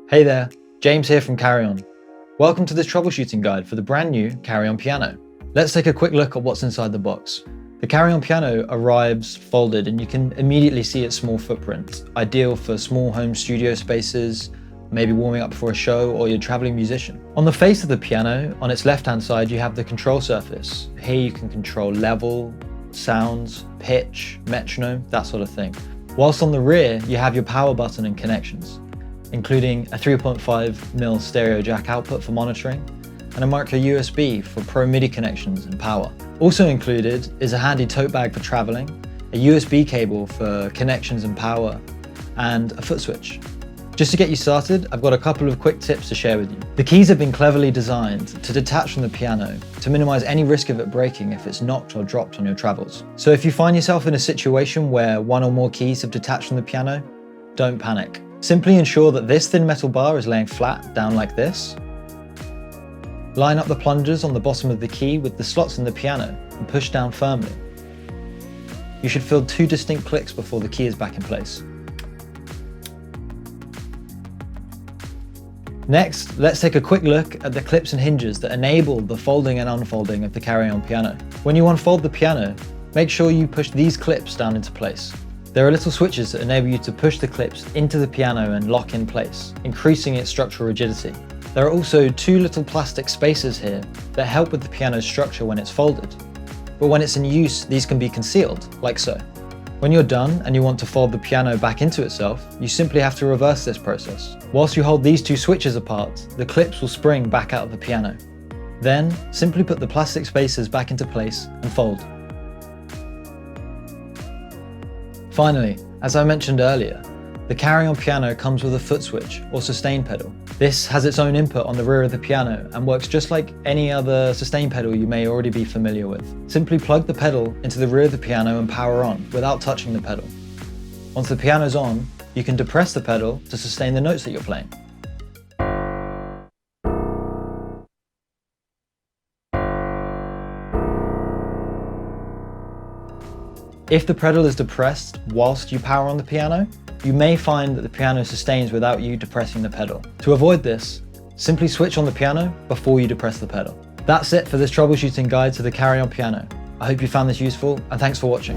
Hey there, James here from Carry-on. Welcome to this troubleshooting guide for the brand new Carry-on piano. Let's take a quick look at what's inside the box. The Carry-on piano arrives folded and you can immediately see its small footprint, ideal for small home studio spaces, maybe warming up for a show or you're a traveling musician. On the face of the piano, on its left-hand side, you have the control surface. Here you can control level, sounds, pitch, metronome, that sort of thing. Whilst on the rear, you have your power button and connections, including a 3.5mm stereo jack output for monitoring and a micro USB for pro MIDI connections and power. Also included is a handy tote bag for traveling, a USB cable for connections and power, and a foot switch. Just to get you started, I've got a couple of quick tips to share with you. The keys have been cleverly designed to detach from the piano to minimize any risk of it breaking if it's knocked or dropped on your travels. So if you find yourself in a situation where one or more keys have detached from the piano, don't panic. Simply ensure that this thin metal bar is laying flat down like this. Line up the plungers on the bottom of the key with the slots in the piano and push down firmly. You should feel 2 distinct clicks before the key is back in place. Next, let's take a quick look at the clips and hinges that enable the folding and unfolding of the Carry-on piano. When you unfold the piano, make sure you push these clips down into place. There are little switches that enable you to push the clips into the piano and lock in place, increasing its structural rigidity. There are also 2 little plastic spacers here that help with the piano's structure when it's folded. But when it's in use, these can be concealed, like so. When you're done and you want to fold the piano back into itself, you simply have to reverse this process. Whilst you hold these 2 switches apart, the clips will spring back out of the piano. Then, simply put the plastic spacers back into place and fold. Finally, as I mentioned earlier, the Carry-on piano comes with a foot switch or sustain pedal. This has its own input on the rear of the piano and works just like any other sustain pedal you may already be familiar with. Simply plug the pedal into the rear of the piano and power on without touching the pedal. Once the piano's on, you can depress the pedal to sustain the notes that you're playing. If the pedal is depressed whilst you power on the piano, you may find that the piano sustains without you depressing the pedal. To avoid this, simply switch on the piano before you depress the pedal. That's it for this troubleshooting guide to the Carry-on piano. I hope you found this useful and thanks for watching.